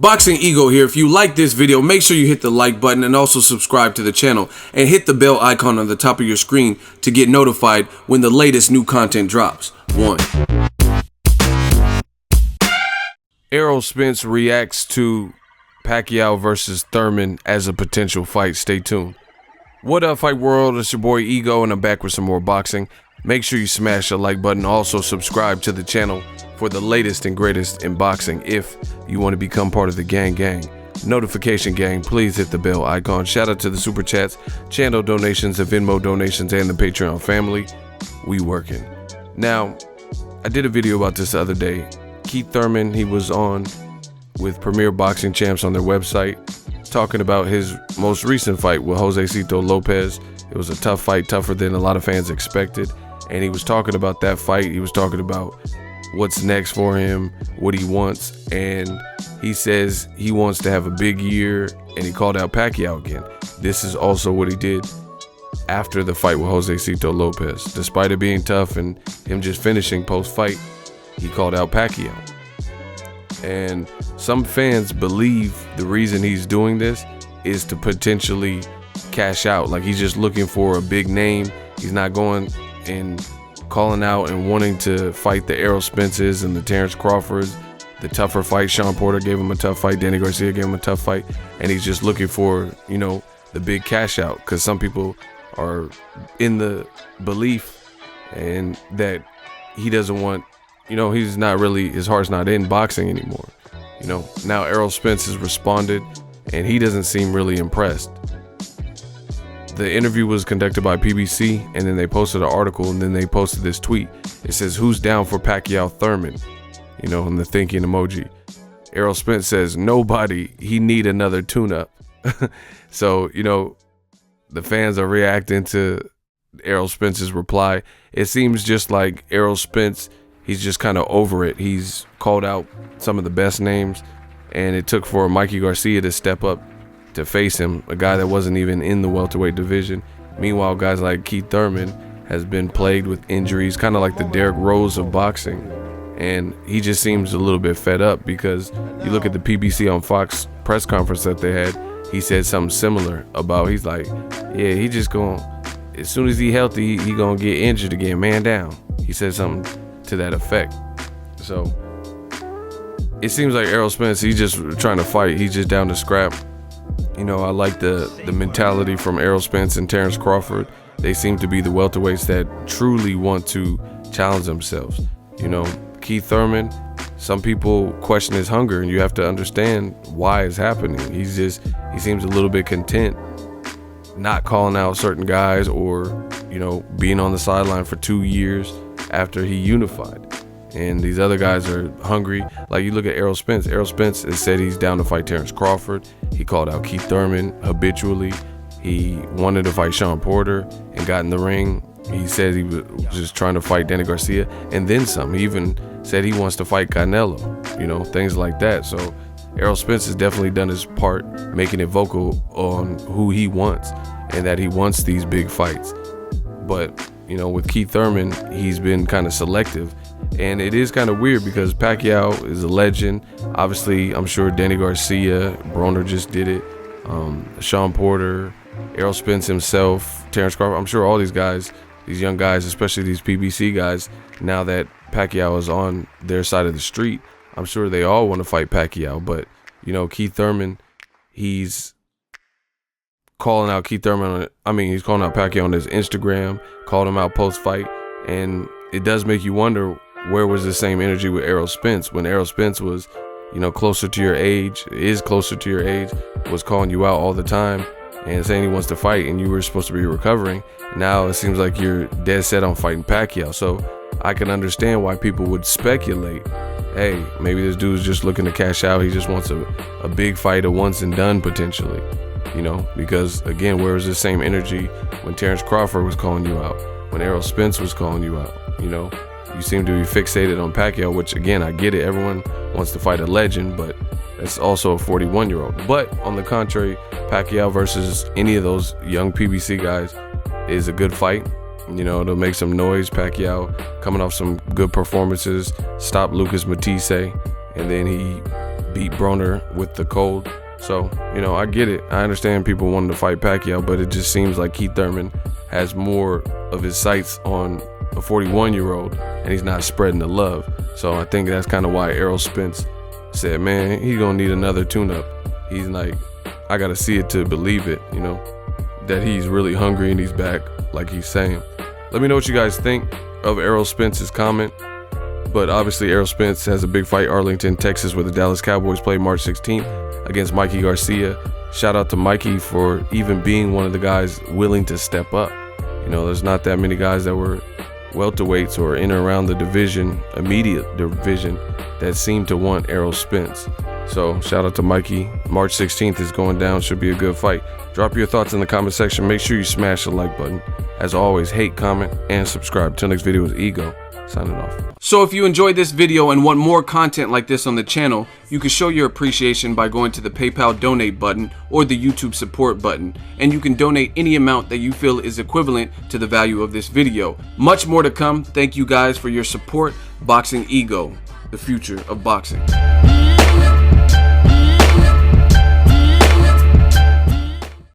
Boxingego here. If you like this video, make sure you hit the like button and also subscribe to the channel and hit the bell icon on the top of your screen to get notified when the latest new content drops. 1. Errol Spence reacts to Pacquiao versus Thurman as a potential fight. Stay tuned. What up, fight world? It's your boy Ego, and I'm back with some more boxing. Make sure you smash the like button. Also subscribe to the channel for the latest and greatest in boxing. If you want to become part of the gang, notification gang, please hit the bell icon. Shout out to the super chats, channel donations, the Venmo donations, and the Patreon family. We working. Now, I did a video about this the other day. Keith Thurman, he was on with Premier Boxing Champs on their website, talking about his most recent fight with Josecito Lopez. It was a tough fight, tougher than a lot of fans expected. And he was talking about that fight. He was talking about what's next for him, what he wants. And he says he wants to have a big year, and he called out Pacquiao again. This is also what he did after the fight with Josecito Lopez. Despite it being tough and him just finishing post-fight, he called out Pacquiao. And some fans believe the reason he's doing this is to potentially cash out. Like, he's just looking for a big name. He's not going and calling out and wanting to fight the Errol Spences and the Terrence Crawfords, the tougher fight. Sean Porter gave him a tough fight. Danny Garcia gave him a tough fight. And he's just looking for, you know, the big cash out, because some people are in the belief and that he doesn't want, you know, he's not really, his heart's not in boxing anymore. You know, now Errol Spence has responded and he doesn't seem really impressed. The interview was conducted by PBC, and then they posted an article, and then they posted this tweet. It says, "Who's down for Pacquiao Thurman?" You know, and the thinking emoji. Errol Spence says, "Nobody, he need another tune-up." So, you know, the fans are reacting to Errol Spence's reply. It seems just like Errol Spence, he's just kind of over it. He's called out some of the best names, and it took for Mikey Garcia to step up to face him, a guy that wasn't even in the welterweight division. Meanwhile, guys like Keith Thurman has been plagued with injuries, kind of like the Derrick Rose of boxing. And he just seems a little bit fed up, because you look at the PBC on Fox press conference that they had, he said something similar about, he's like, yeah, he just going, as soon as he healthy, he gonna get injured again, man down. He said something to that effect. So it seems like Errol Spence, he's just trying to fight. He's just down to scrap. You know, I like the mentality from Errol Spence and Terrence Crawford. They seem to be the welterweights that truly want to challenge themselves. You know, Keith Thurman, some people question his hunger, and you have to understand why it's happening. He seems a little bit content not calling out certain guys, or, you know, being on the sideline for 2 years after he unified. And these other guys are hungry. Like, you look at Errol Spence. Errol Spence has said he's down to fight Terrence Crawford. He called out Keith Thurman habitually. He wanted to fight Sean Porter and got in the ring. He said he was just trying to fight Danny Garcia and then some. He even said he wants to fight Canelo, you know, things like that. So Errol Spence has definitely done his part, making it vocal on who he wants and that he wants these big fights. But, you know, with Keith Thurman, he's been kind of selective. And it is kind of weird, because Pacquiao is a legend. Obviously, I'm sure Danny Garcia, Broner just did it, Sean Porter, Errol Spence himself, Terrence Crawford. I'm sure all these guys, these young guys, especially these PBC guys, now that Pacquiao is on their side of the street, I'm sure they all want to fight Pacquiao. But, you know, Keith Thurman, he's calling out Keith Thurman he's calling out Pacquiao on his Instagram, called him out post-fight, and it does make you wonder, where was the same energy with Errol Spence when Errol Spence was, you know, closer to your age, was calling you out all the time and saying he wants to fight, and you were supposed to be recovering. Now it seems like you're dead set on fighting Pacquiao. So I can understand why people would speculate, hey, maybe this dude's just looking to cash out. He just wants a big fight, a once and done potentially, you know, because again, where was the same energy when Terrence Crawford was calling you out, when Errol Spence was calling you out? You know, you seem to be fixated on Pacquiao, which, again, I get it. Everyone wants to fight a legend, but that's also a 41-year-old. But on the contrary, Pacquiao versus any of those young PBC guys is a good fight. You know, it'll make some noise. Pacquiao coming off some good performances, stopped Lucas Matisse, and then he beat Broner with the cold. So, you know, I get it. I understand people wanting to fight Pacquiao, but it just seems like Keith Thurman has more of his sights on a 41-year-old, and he's not spreading the love. So I think that's kind of why Errol Spence said, man, he's going to need another tune-up. He's like, I got to see it to believe it, you know, that he's really hungry and he's back like he's saying. Let me know what you guys think of Errol Spence's comment. But obviously, Errol Spence has a big fight, Arlington, Texas, where the Dallas Cowboys play March 16th against Mikey Garcia. Shout out to Mikey for even being one of the guys willing to step up. You know, there's not that many guys that were welterweights or in and around the division, immediate division, that seem to want Errol Spence. So shout out to Mikey. March 16th is going down. Should be a good fight. Drop your thoughts in the comment section. Make sure you smash the like button. As always, hate, comment, and subscribe. Till next video is Ego. Signing off. So if you enjoyed this video and want more content like this on the channel, you can show your appreciation by going to the PayPal donate button or the YouTube support button, and you can donate any amount that you feel is equivalent to the value of this video. Much more to come. Thank you guys for your support. Boxing Ego, the future of boxing.